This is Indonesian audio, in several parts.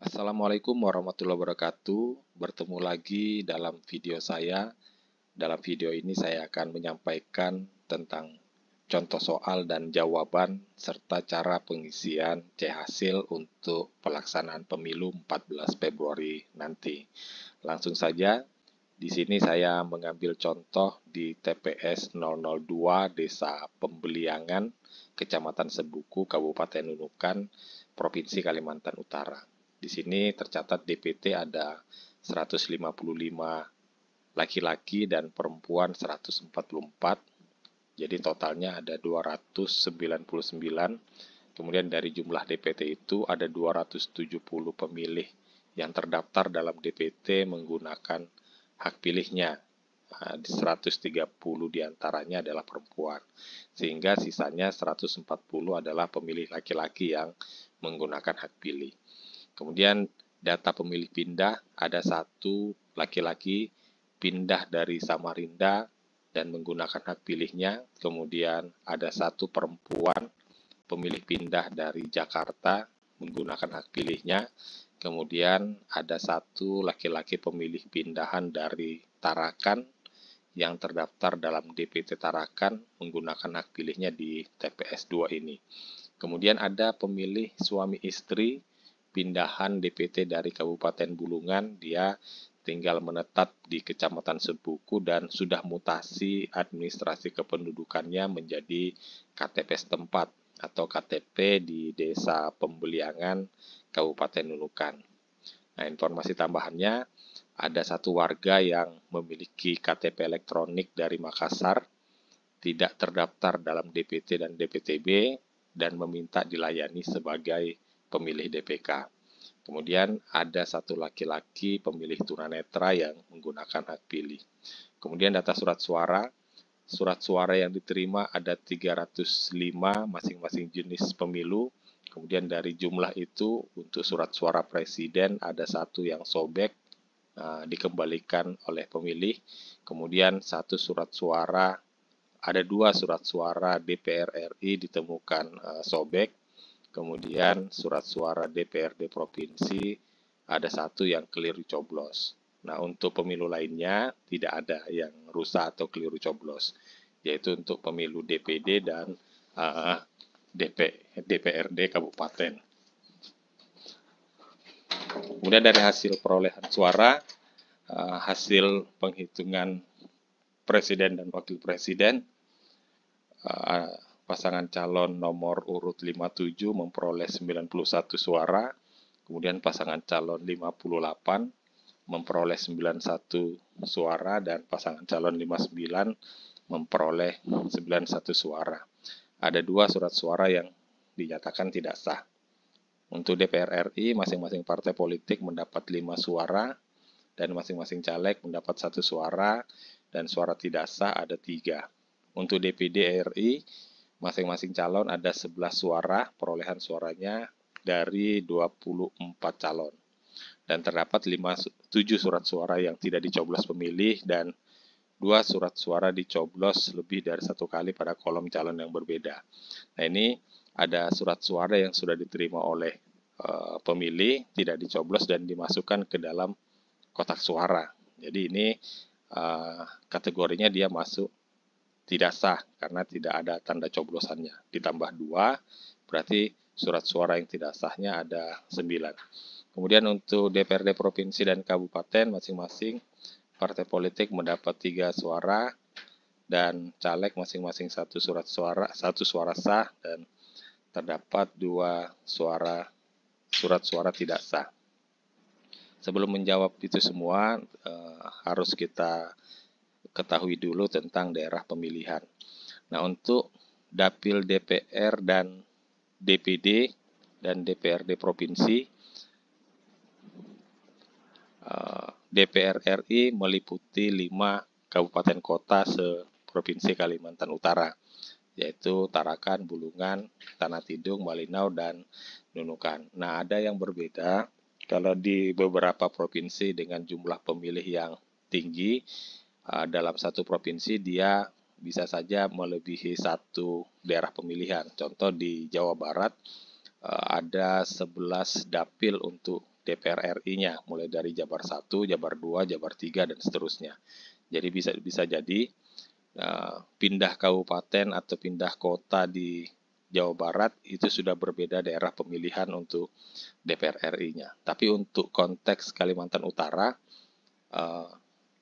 Assalamualaikum warahmatullahi wabarakatuh. Bertemu lagi dalam video saya. Dalam video ini saya akan menyampaikan tentang contoh soal dan jawaban serta cara pengisian C-hasil untuk pelaksanaan pemilu 14 Februari nanti. Langsung saja, di sini saya mengambil contoh di TPS 002 Desa Pembeliangan, Kecamatan Sebuku, Kabupaten Nunukan, Provinsi Kalimantan Utara. Di sini tercatat DPT ada 155 laki-laki dan perempuan 144. Jadi totalnya ada 299. Kemudian dari jumlah DPT itu ada 270 pemilih yang terdaftar dalam DPT menggunakan hak pilihnya. 130 diantaranya adalah perempuan. Sehingga sisanya 140 adalah pemilih laki-laki yang menggunakan hak pilih. Kemudian data pemilih pindah, ada satu laki-laki pindah dari Samarinda dan menggunakan hak pilihnya. Kemudian ada satu perempuan pemilih pindah dari Jakarta menggunakan hak pilihnya. Kemudian ada satu laki-laki pemilih pindahan dari Tarakan yang terdaftar dalam DPT Tarakan menggunakan hak pilihnya di TPS 2 ini. Kemudian ada pemilih suami istri pindahan DPT dari Kabupaten Bulungan, dia tinggal menetap di Kecamatan Sebuku dan sudah mutasi administrasi kependudukannya menjadi KTP setempat atau KTP di Desa Pembeliangan, Kabupaten Nunukan. Nah, informasi tambahannya, ada satu warga yang memiliki KTP elektronik dari Makassar, tidak terdaftar dalam DPT dan DPTB, dan meminta dilayani sebagai pemilih DPK. Kemudian ada satu laki-laki pemilih tunanetra yang menggunakan hak pilih. Kemudian data surat suara yang diterima ada 305 masing-masing jenis pemilu. Kemudian dari jumlah itu untuk surat suara presiden ada satu yang sobek, dikembalikan oleh pemilih. Kemudian satu surat suara, ada dua surat suara DPR RI ditemukan sobek. Kemudian surat suara DPRD provinsi ada satu yang keliru coblos. Nah, untuk pemilu lainnya tidak ada yang rusak atau keliru coblos, yaitu untuk pemilu DPD dan DPRD Kabupaten. Kemudian dari hasil perolehan suara, hasil penghitungan presiden dan wakil presiden, pasangan calon nomor urut 57 memperoleh 91 suara, kemudian pasangan calon 58 memperoleh 91 suara, dan pasangan calon 59 memperoleh 91 suara. Ada dua surat suara yang dinyatakan tidak sah. Untuk DPR RI, masing-masing partai politik mendapat 5 suara, dan masing-masing caleg mendapat 1 suara, dan suara tidak sah ada 3. Untuk DPD RI, masing-masing calon ada 11 suara, perolehan suaranya dari 24 calon. Dan terdapat 7 surat suara yang tidak dicoblos pemilih dan 2 surat suara dicoblos lebih dari 1 kali pada kolom calon yang berbeda. Nah, ini ada surat suara yang sudah diterima oleh pemilih, tidak dicoblos dan dimasukkan ke dalam kotak suara. Jadi ini kategorinya dia masuk tidak sah karena tidak ada tanda coblosannya. Ditambah 2, berarti surat suara yang tidak sahnya ada 9. Kemudian untuk DPRD Provinsi dan Kabupaten, masing-masing partai politik mendapat 3 suara dan caleg masing-masing 1 suara sah, dan terdapat 2 surat suara tidak sah. Sebelum menjawab itu semua, harus kita ketahui dulu tentang daerah pemilihan. Nah, untuk dapil DPR dan DPD dan DPRD provinsi, DPR RI meliputi 5 kabupaten kota se-Provinsi Kalimantan Utara, yaitu Tarakan, Bulungan, Tanah Tidung, Malinau, dan Nunukan. Nah, ada yang berbeda. Kalau di beberapa provinsi dengan jumlah pemilih yang tinggi, dalam satu provinsi dia bisa saja melebihi 1 daerah pemilihan. Contoh di Jawa Barat ada 11 dapil untuk DPR RI-nya, mulai dari Jabar 1, Jabar 2, Jabar 3, dan seterusnya. Jadi bisa jadi pindah kabupaten atau pindah kota di Jawa Barat itu sudah berbeda daerah pemilihan untuk DPR RI-nya. Tapi untuk konteks Kalimantan Utara,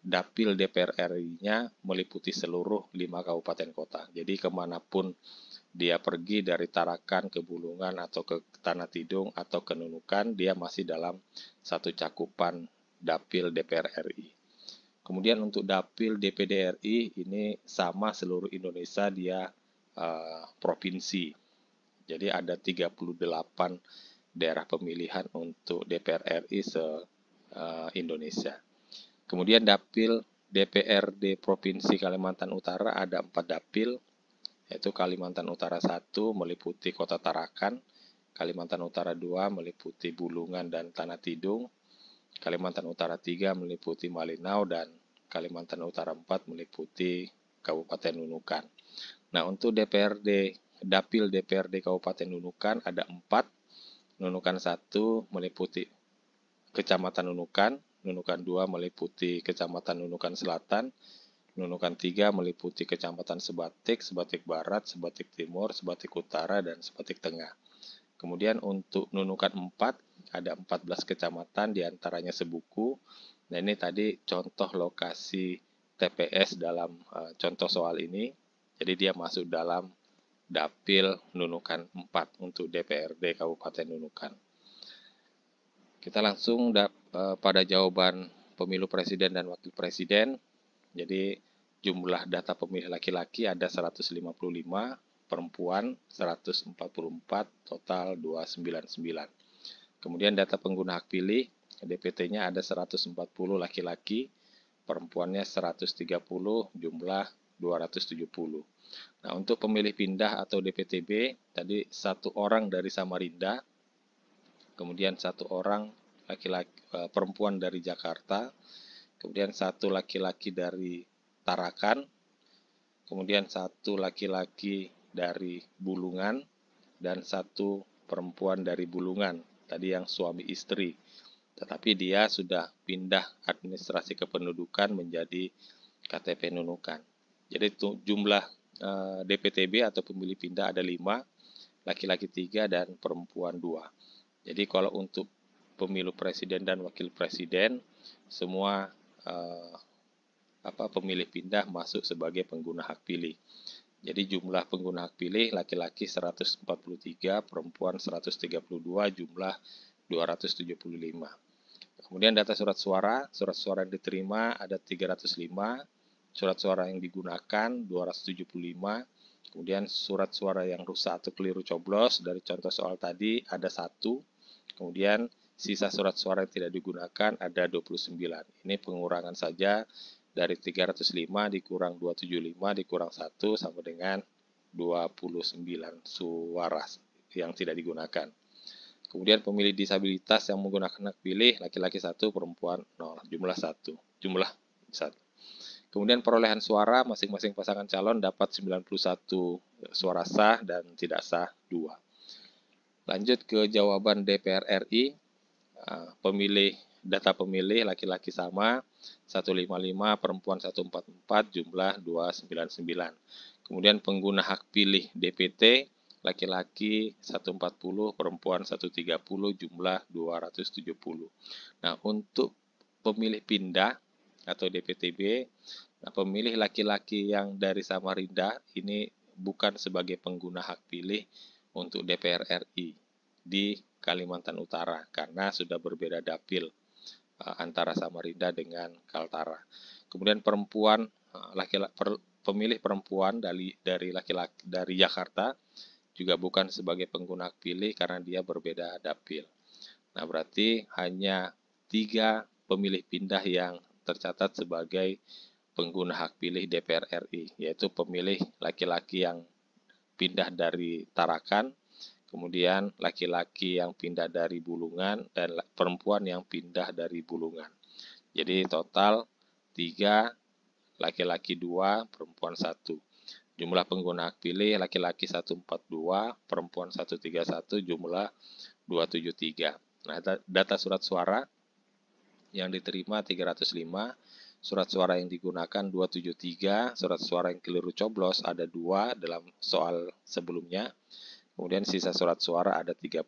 dapil DPR RI-nya meliputi seluruh 5 kabupaten kota. Jadi kemanapun dia pergi dari Tarakan ke Bulungan atau ke Tanah Tidung atau ke Nunukan, dia masih dalam satu cakupan dapil DPR RI. Kemudian untuk dapil DPD RI ini sama seluruh Indonesia, dia provinsi. Jadi ada 38 daerah pemilihan untuk DPR RI se-Indonesia. Kemudian dapil DPRD Provinsi Kalimantan Utara ada 4 dapil, yaitu Kalimantan Utara 1 meliputi Kota Tarakan, Kalimantan Utara 2 meliputi Bulungan dan Tanah Tidung, Kalimantan Utara 3 meliputi Malinau, dan Kalimantan Utara 4 meliputi Kabupaten Nunukan. Nah, untuk dapil DPRD Kabupaten Nunukan ada 4. Nunukan 1 meliputi Kecamatan Nunukan, Nunukan 2 meliputi Kecamatan Nunukan Selatan, Nunukan 3 meliputi Kecamatan Sebatik, Sebatik Barat, Sebatik Timur, Sebatik Utara, dan Sebatik Tengah. Kemudian untuk Nunukan 4 ada 14 kecamatan, diantaranya Sebuku. Nah, ini tadi contoh lokasi TPS dalam contoh soal ini. Jadi dia masuk dalam dapil Nunukan 4 untuk DPRD Kabupaten Nunukan. Kita langsung pada jawaban pemilu presiden dan wakil presiden. Jadi jumlah data pemilih laki-laki ada 155, perempuan 144, total 299. Kemudian data pengguna hak pilih, DPT-nya ada 140 laki-laki, perempuannya 130, jumlah 270. Nah, untuk pemilih pindah atau DPTB, tadi 1 orang dari Samarinda, kemudian 1 orang perempuan dari Jakarta, kemudian 1 laki-laki dari Tarakan, kemudian 1 laki-laki dari Bulungan, dan 1 perempuan dari Bulungan, tadi yang suami istri. Tetapi dia sudah pindah administrasi kependudukan menjadi KTP Nunukan. Jadi jumlah DPTB atau pemilih pindah ada 5, laki-laki 3 dan perempuan 2. Jadi kalau untuk pemilu presiden dan wakil presiden, semua pemilih pindah masuk sebagai pengguna hak pilih. Jadi jumlah pengguna hak pilih laki-laki 143, perempuan 132, jumlah 275. Kemudian data surat suara yang diterima ada 305, surat suara yang digunakan 275, kemudian surat suara yang rusak atau keliru coblos dari contoh soal tadi ada 1, kemudian sisa surat suara yang tidak digunakan ada 29. Ini pengurangan saja, dari 305 dikurang 275 dikurang 1 sama dengan 29 suara yang tidak digunakan. Kemudian pemilih disabilitas yang menggunakan hak pilih laki-laki 1, perempuan 0, jumlah 1. Kemudian perolehan suara masing-masing pasangan calon dapat 91 suara sah dan tidak sah 2. Lanjut ke jawaban DPR RI. Data pemilih laki-laki sama 155, perempuan 144, jumlah 299. Kemudian pengguna hak pilih DPT laki-laki 140, perempuan 130, jumlah 270. Nah, untuk pemilih pindah atau DPTB, pemilih laki-laki yang dari Samarinda ini bukan sebagai pengguna hak pilih untuk DPR RI di Kalimantan Utara karena sudah berbeda dapil antara Samarinda dengan Kaltara. Kemudian pemilih perempuan dari Jakarta juga bukan sebagai pengguna hak pilih karena dia berbeda dapil. Nah, berarti hanya 3 pemilih pindah yang tercatat sebagai pengguna hak pilih DPR RI, yaitu pemilih laki-laki yang pindah dari Tarakan, kemudian laki-laki yang pindah dari Bulungan, dan perempuan yang pindah dari Bulungan. Jadi total 3, laki-laki 2, perempuan 1. Jumlah pengguna hak pilih laki-laki 142, perempuan 131, jumlah 273. Nah, data surat suara yang diterima 305, surat suara yang digunakan 273, surat suara yang keliru coblos ada 2 dalam soal sebelumnya, kemudian sisa surat suara ada 30.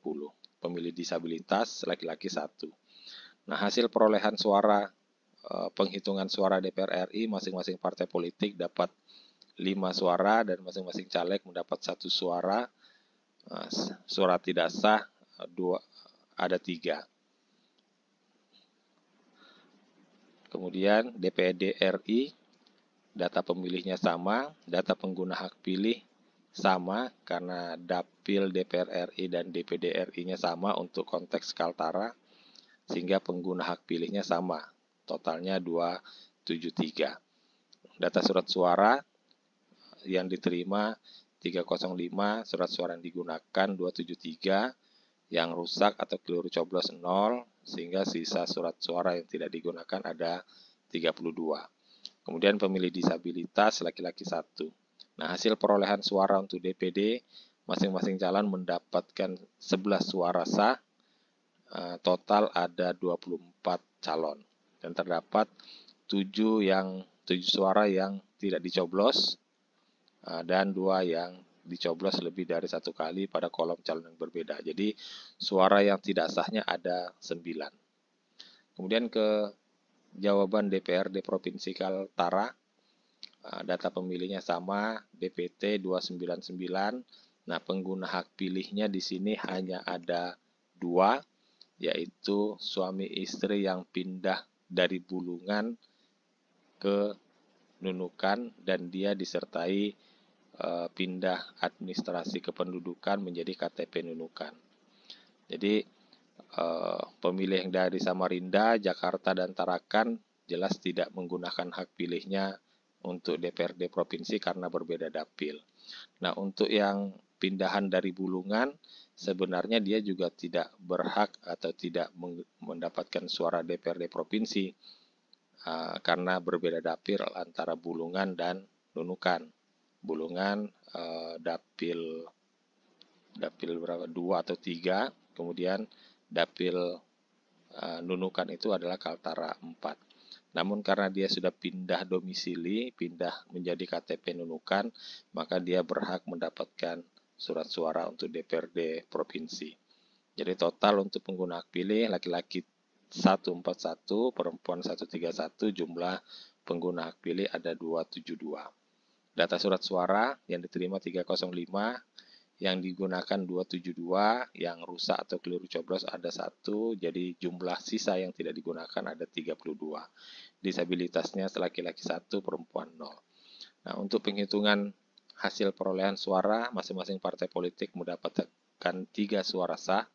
Pemilih disabilitas laki-laki 1. Nah, hasil perolehan suara penghitungan suara DPR RI, masing-masing partai politik dapat 5 suara dan masing-masing caleg mendapat 1 suara. Surat tidak sah ada 3. Kemudian DPD RI, data pemilihnya sama, data pengguna hak pilih sama karena Dapil DPR RI dan DPD RI-nya sama untuk konteks Kaltara, sehingga pengguna hak pilihnya sama, totalnya 273. Data surat suara yang diterima 305, surat suara yang digunakan 273, yang rusak atau keliru coblos 0, sehingga sisa surat suara yang tidak digunakan ada 32. Kemudian pemilih disabilitas laki-laki 1. Nah, hasil perolehan suara untuk DPD, masing-masing calon mendapatkan 11 suara sah, total ada 24 calon. Dan terdapat 7 suara yang tidak dicoblos, dan 2 yang dicoblos lebih dari 1 kali pada kolom calon yang berbeda. Jadi suara yang tidak sahnya ada 9. Kemudian ke jawaban DPRD Provinsi Kaltara, data pemilihnya sama, DPT 299. Nah, pengguna hak pilihnya di sini hanya ada 2, yaitu suami istri yang pindah dari Bulungan ke Nunukan dan dia disertai pindah administrasi kependudukan menjadi KTP Nunukan. Jadi pemilih yang dari Samarinda, Jakarta, dan Tarakan jelas tidak menggunakan hak pilihnya untuk DPRD provinsi karena berbeda dapil. Nah, untuk yang pindahan dari Bulungan, sebenarnya dia juga tidak berhak atau tidak mendapatkan suara DPRD provinsi karena berbeda dapil antara Bulungan dan Nunukan. Bulungan dapil berapa? 2 atau 3, kemudian dapil Nunukan itu adalah Kaltara 4. Namun karena dia sudah pindah domisili, pindah menjadi KTP Nunukan, maka dia berhak mendapatkan surat suara untuk DPRD provinsi. Jadi total untuk pengguna hak pilih laki-laki 141, perempuan 131, jumlah pengguna hak pilih ada 272. Data surat suara yang diterima 305, yang digunakan 272, yang rusak atau keliru coblos ada 1, jadi jumlah sisa yang tidak digunakan ada 32. Disabilitasnya laki-laki 1, perempuan 0. Nah, untuk penghitungan hasil perolehan suara, masing-masing partai politik mendapatkan 3 suara sah,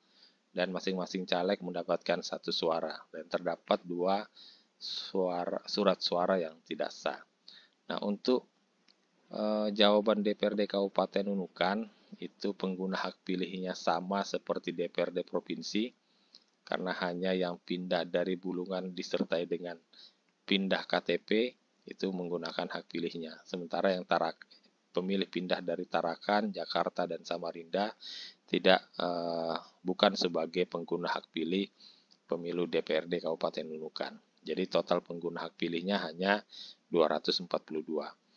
dan masing-masing caleg mendapatkan 1 suara, dan terdapat 2 surat suara yang tidak sah. Nah, untuk jawaban DPRD Kabupaten Nunukan itu pengguna hak pilihnya sama seperti DPRD provinsi karena hanya yang pindah dari Bulungan disertai dengan pindah KTP itu menggunakan hak pilihnya. Sementara yang pemilih pindah dari Tarakan, Jakarta, dan Samarinda bukan sebagai pengguna hak pilih pemilu DPRD Kabupaten Nunukan. Jadi total pengguna hak pilihnya hanya 242.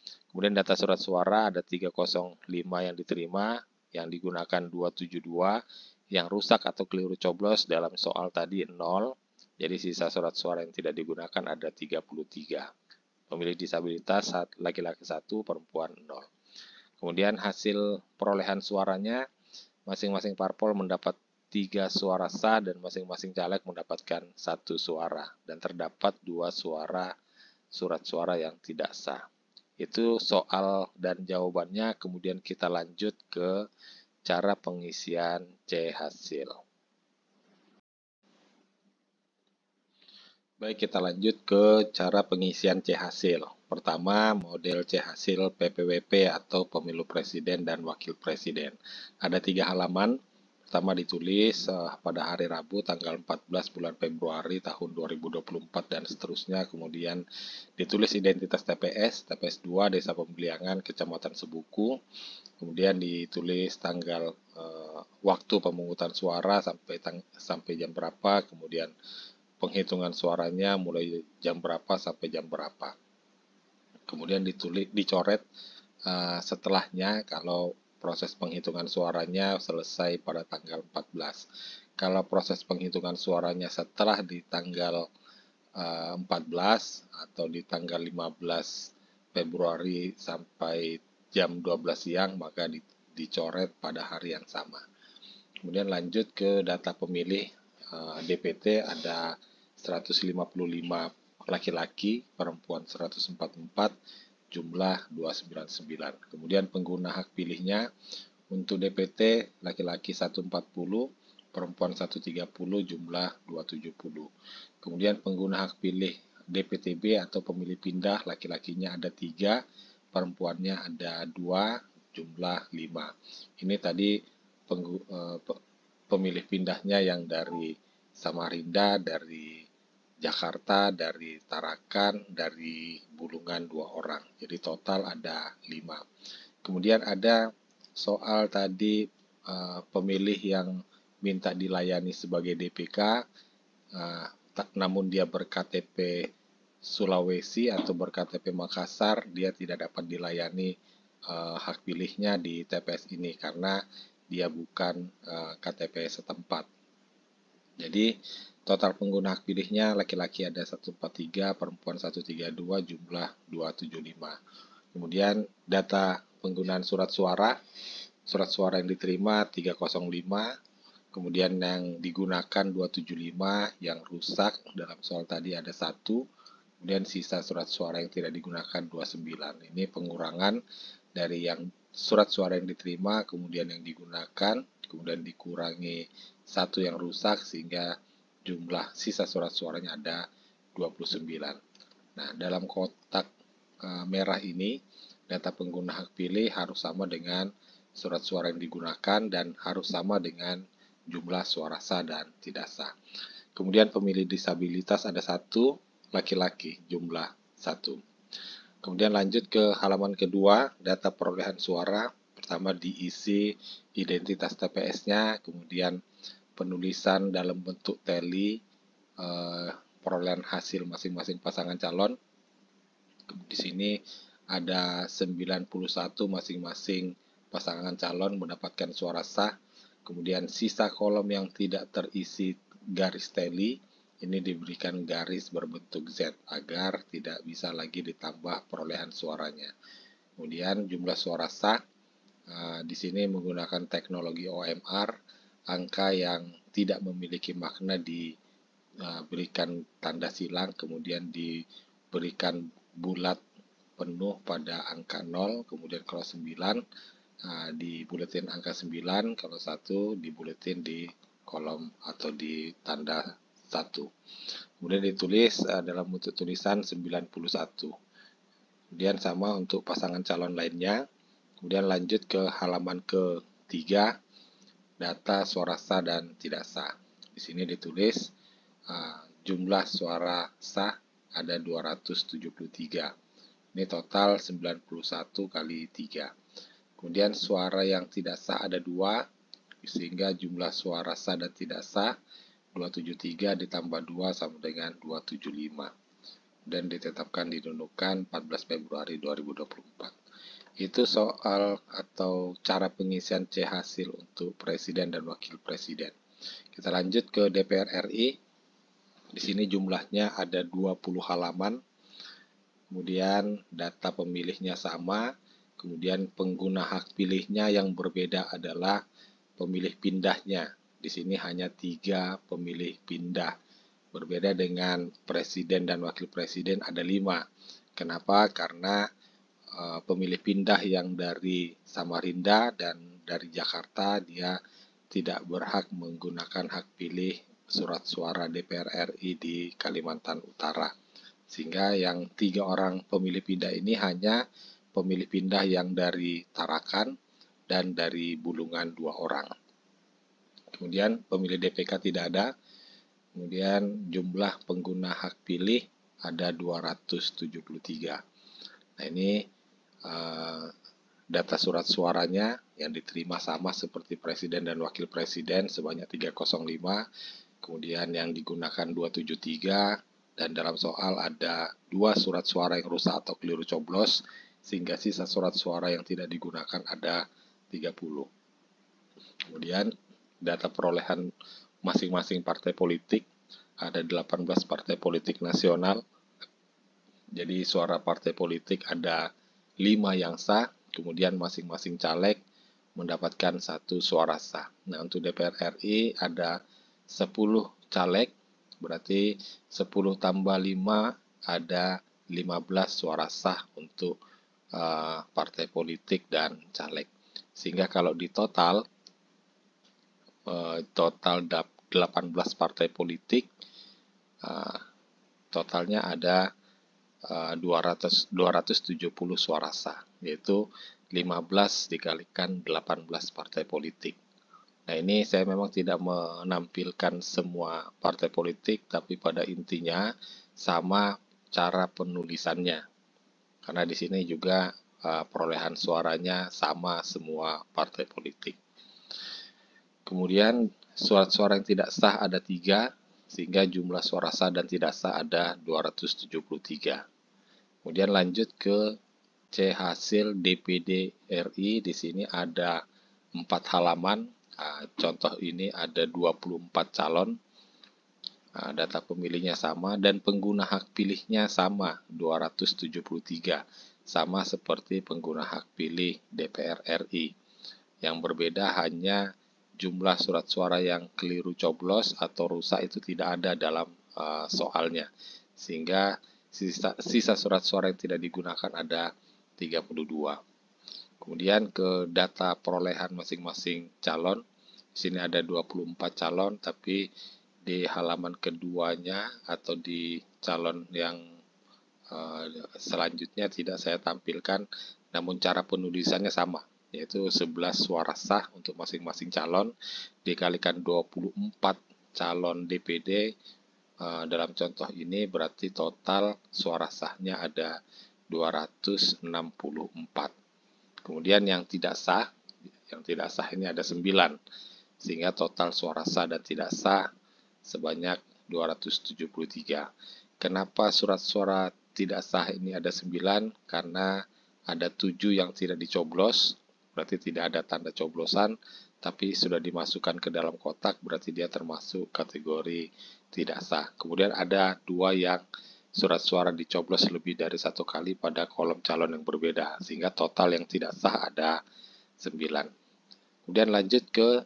Kemudian data surat suara ada 305 yang diterima, yang digunakan 272, yang rusak atau keliru coblos dalam soal tadi 0, jadi sisa surat suara yang tidak digunakan ada 33. Pemilih disabilitas laki-laki 1, perempuan 0. Kemudian hasil perolehan suaranya, masing-masing parpol mendapat 3 suara sah dan masing-masing caleg mendapatkan 1 suara, dan terdapat 2 surat suara yang tidak sah. Itu soal dan jawabannya. Kemudian kita lanjut ke cara pengisian C hasil. Baik, kita lanjut ke cara pengisian C hasil. Pertama, model C hasil PPWP atau Pemilu Presiden dan Wakil Presiden. Ada 3 halaman. pertama ditulis pada hari Rabu tanggal 14 bulan Februari tahun 2024 dan seterusnya. Kemudian ditulis identitas TPS 2 Desa Pemiliangan Kecamatan Sebuku. Kemudian ditulis tanggal waktu pemungutan suara sampai jam berapa, kemudian penghitungan suaranya mulai jam berapa sampai jam berapa. Kemudian dicoret setelahnya kalau proses penghitungan suaranya selesai pada tanggal 14. Kalau proses penghitungan suaranya setelah di tanggal 14 atau di tanggal 15 Februari sampai jam 12 siang, maka dicoret pada hari yang sama. Kemudian lanjut ke data pemilih DPT, ada 155 laki-laki, perempuan 144, jumlah 299. Kemudian pengguna hak pilihnya untuk DPT laki-laki 140, perempuan 130, jumlah 270. Kemudian pengguna hak pilih DPTB atau pemilih pindah, laki-lakinya ada 3, perempuannya ada 2, jumlah 5. Ini tadi pemilih pindahnya yang dari Samarinda, dari Jakarta, dari Tarakan, dari Bulungan 2 orang. Jadi total ada 5. Kemudian ada soal tadi pemilih yang minta dilayani sebagai DPK, namun dia berKTP Sulawesi atau berKTP Makassar, dia tidak dapat dilayani hak pilihnya di TPS ini karena dia bukan KTP setempat. Jadi total pengguna hak pilihnya laki-laki ada 143, perempuan 132, jumlah 275. Kemudian data penggunaan surat suara yang diterima 305, kemudian yang digunakan 275, yang rusak dalam soal tadi ada 1, kemudian sisa surat suara yang tidak digunakan 29. Ini pengurangan dari yang surat suara yang diterima, kemudian yang digunakan, kemudian dikurangi 1 yang rusak, sehingga jumlah sisa surat suaranya ada 29. Nah, dalam kotak merah ini, data pengguna hak pilih harus sama dengan surat suara yang digunakan dan harus sama dengan jumlah suara sah dan tidak sah. Kemudian pemilih disabilitas ada 1, laki-laki, jumlah 1. Kemudian lanjut ke halaman kedua, data perolehan suara. Pertama diisi identitas TPS-nya, kemudian penulisan dalam bentuk teli perolehan hasil masing-masing pasangan calon. Di sini ada 91 masing-masing pasangan calon mendapatkan suara sah. Kemudian sisa kolom yang tidak terisi garis teli ini diberikan garis berbentuk Z agar tidak bisa lagi ditambah perolehan suaranya. Kemudian jumlah suara sah di sini menggunakan teknologi OMR, angka yang tidak memiliki makna diberikan tanda silang, kemudian diberikan bulat penuh pada angka 0, kemudian kalau 9 dibuletin angka 9, kalau 1 dibuletin di kolom atau di tanda 1. Kemudian ditulis dalam bentuk tulisan 91. Kemudian sama untuk pasangan calon lainnya. Kemudian lanjut ke halaman ketiga, data suara sah dan tidak sah. Di sini ditulis jumlah suara sah ada 273. Ini total 91 kali 3. Kemudian suara yang tidak sah ada 2, sehingga jumlah suara sah dan tidak sah 273 ditambah 2 sama dengan 275. Dan ditetapkan di Nunukan 14 Februari 2024. Itu soal atau cara pengisian C hasil untuk presiden dan wakil presiden. Kita lanjut ke DPR RI. Di sini jumlahnya ada 20 halaman. Kemudian data pemilihnya sama. Kemudian pengguna hak pilihnya yang berbeda adalah pemilih pindahnya. Di sini hanya 3 pemilih pindah. Berbeda dengan presiden dan wakil presiden ada 5. Kenapa? Karena pemilih pindah yang dari Samarinda dan dari Jakarta dia tidak berhak menggunakan hak pilih surat suara DPR RI di Kalimantan Utara. Sehingga yang 3 orang pemilih pindah ini hanya pemilih pindah yang dari Tarakan dan dari Bulungan 2 orang. Kemudian pemilih DPK tidak ada. Kemudian jumlah pengguna hak pilih ada 273. Nah, ini data surat suaranya yang diterima sama seperti presiden dan wakil presiden sebanyak 305. Kemudian yang digunakan 273, dan dalam soal ada 2 surat suara yang rusak atau keliru coblos, sehingga sisa surat suara yang tidak digunakan ada 30. Kemudian data perolehan masing-masing partai politik, ada 18 partai politik nasional. Jadi suara partai politik ada 5 yang sah, kemudian masing-masing caleg mendapatkan 1 suara sah. Nah, untuk DPR RI ada 10 caleg, berarti 10 tambah 5 ada 15 suara sah untuk partai politik dan caleg. Sehingga kalau di total 18 partai politik, totalnya ada 270 suara sah, yaitu 15 dikalikan 18 partai politik. Nah, ini saya memang tidak menampilkan semua partai politik, tapi pada intinya sama cara penulisannya. Karena di sini juga perolehan suaranya sama semua partai politik. Kemudian surat suara yang tidak sah ada 3, sehingga jumlah suara sah dan tidak sah ada 273. Kemudian lanjut ke C hasil DPD RI. Di sini ada 4 halaman. Contoh ini ada 24 calon. Data pemilihnya sama dan pengguna hak pilihnya sama, 273. Sama seperti pengguna hak pilih DPR RI. Yang berbeda hanya jumlah surat suara yang keliru coblos atau rusak itu tidak ada dalam soalnya. Sehingga sisa surat suara yang tidak digunakan ada 32. Kemudian ke data perolehan masing-masing calon. Di sini ada 24 calon, tapi di halaman keduanya atau di calon yang selanjutnya tidak saya tampilkan, namun cara penulisannya sama, yaitu 11 suara sah untuk masing-masing calon dikalikan 24 calon DPD. Dalam contoh ini berarti total suara sahnya ada 264. Kemudian yang tidak sah ini ada 9, sehingga total suara sah dan tidak sah sebanyak 273. Kenapa surat suara tidak sah ini ada 9? Karena ada 7 yang tidak dicoblos, berarti tidak ada tanda coblosan, tapi sudah dimasukkan ke dalam kotak, berarti dia termasuk kategori tidak sah. Kemudian ada 2 yang surat suara dicoblos lebih dari 1 kali pada kolom calon yang berbeda, sehingga total yang tidak sah ada 9. Kemudian lanjut ke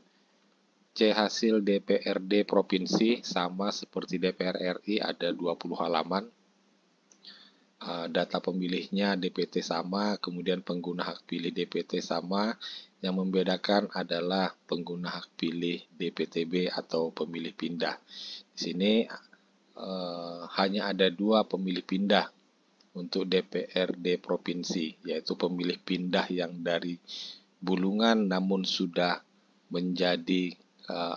C hasil DPRD Provinsi, sama seperti DPR RI, ada 20 halaman. Data pemilihnya DPT sama, kemudian pengguna hak pilih DPT sama. Yang membedakan adalah pengguna hak pilih DPTB atau pemilih pindah. Di sini hanya ada 2 pemilih pindah untuk DPRD Provinsi, yaitu pemilih pindah yang dari Bulungan namun sudah menjadi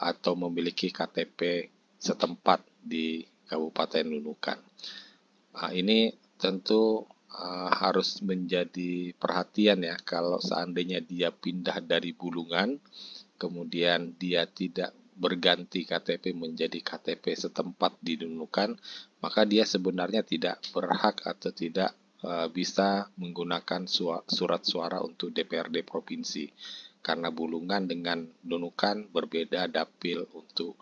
atau memiliki KTP setempat di Kabupaten Nunukan. Ini tentu harus menjadi perhatian ya, kalau seandainya dia pindah dari Bulungan, kemudian dia tidak berganti KTP menjadi KTP setempat di Nunukan, maka dia sebenarnya tidak berhak atau tidak bisa menggunakan surat suara untuk DPRD Provinsi. Karena Bulungan dengan Nunukan berbeda dapil untuk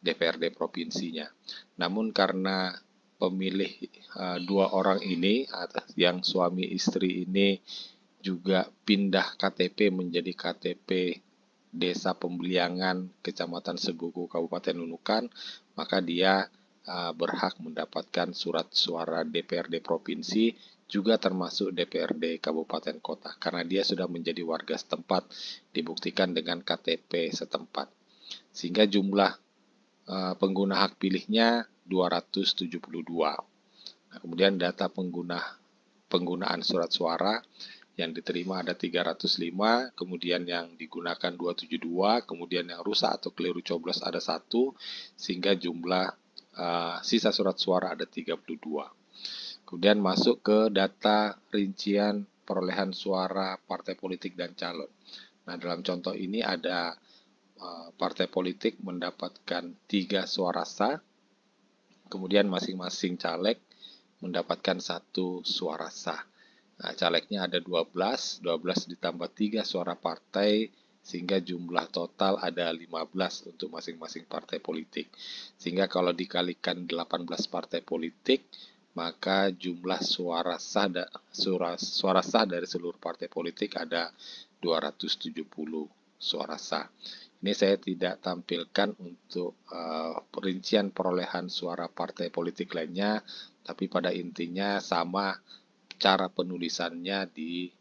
DPRD provinsinya. Namun karena pemilih 2 orang ini, yang suami istri ini juga pindah KTP menjadi KTP Desa Pembeliangan Kecamatan Segugu Kabupaten Nunukan, maka dia berhak mendapatkan surat suara DPRD Provinsi, juga termasuk DPRD Kabupaten Kota, karena dia sudah menjadi warga setempat, dibuktikan dengan KTP setempat. Sehingga jumlah pengguna hak pilihnya 272. Nah, kemudian data penggunaan surat suara, yang diterima ada 305, kemudian yang digunakan 272, kemudian yang rusak atau keliru coblos ada 1, sehingga jumlah sisa surat suara ada 32. Kemudian masuk ke data rincian perolehan suara partai politik dan calon. Nah, dalam contoh ini ada partai politik mendapatkan 3 suara sah, kemudian masing-masing caleg mendapatkan 1 suara sah. Nah, calegnya ada 12 ditambah 3 suara partai, sehingga jumlah total ada 15 untuk masing-masing partai politik. Sehingga kalau dikalikan 18 partai politik, maka jumlah suara sah dari seluruh partai politik ada 270 suara sah. Ini saya tidak tampilkan untuk perincian perolehan suara partai politik lainnya, tapi pada intinya sama cara penulisannya di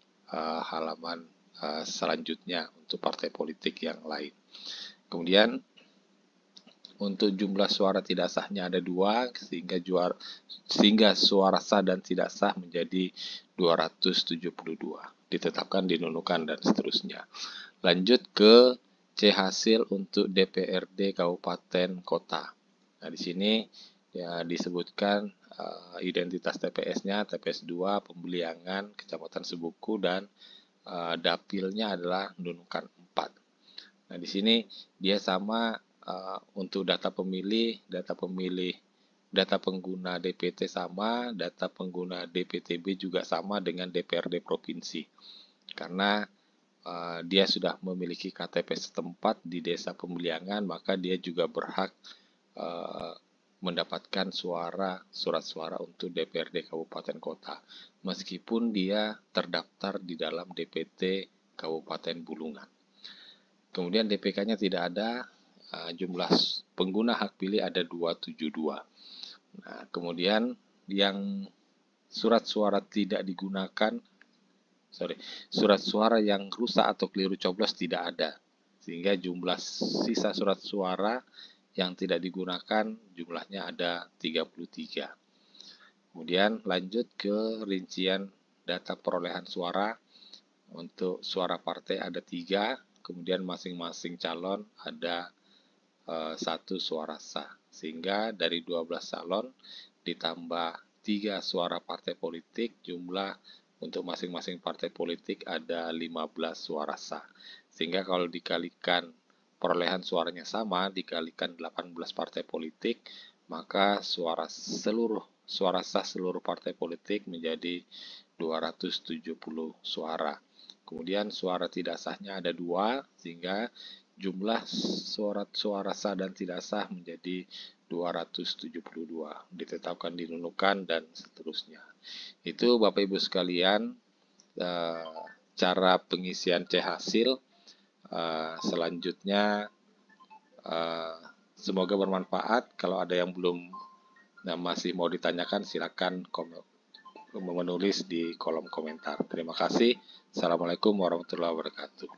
halaman selanjutnya untuk partai politik yang lain. Kemudian untuk jumlah suara tidak sahnya ada 2, sehingga suara sah dan tidak sah menjadi 272. Ditetapkan, dinunukan, dan seterusnya. Lanjut ke C hasil untuk DPRD Kabupaten Kota. Nah, di sini ya disebutkan identitas TPS-nya, TPS 2, Pembeliangan, Kecamatan Sebuku, dan dapilnya adalah Nunukan 4. Nah, di sini dia sama untuk data pengguna DPT sama, data pengguna DPTB juga sama dengan DPRD provinsi. Karena dia sudah memiliki KTP setempat di desa Pembeliangan, maka dia juga berhak mendapatkan surat suara untuk DPRD Kabupaten Kota, meskipun dia terdaftar di dalam DPT Kabupaten Bulungan. Kemudian DPK-nya tidak ada, jumlah pengguna hak pilih ada 272. Nah, kemudian yang surat suara yang rusak atau keliru coblos tidak ada, sehingga jumlah sisa surat suara yang tidak digunakan jumlahnya ada 33. Kemudian lanjut ke rincian data perolehan suara. Untuk suara partai ada 3, kemudian masing-masing calon ada 1 suara sah, sehingga dari 12 calon ditambah 3 suara partai politik, jumlah untuk masing-masing partai politik ada 15 suara sah. Sehingga kalau dikalikan perolehan suaranya sama, dikalikan 18 partai politik, maka suara sah seluruh partai politik menjadi 270 suara. Kemudian suara tidak sahnya ada 2, sehingga jumlah suara sah dan tidak sah menjadi 272. Ditetapkan, dinunukan, dan seterusnya. Itu Bapak Ibu sekalian cara pengisian C hasil. Selanjutnya semoga bermanfaat. Kalau ada yang masih mau ditanyakan, silakan menulis di kolom komentar. Terima kasih. Assalamualaikum warahmatullahi wabarakatuh.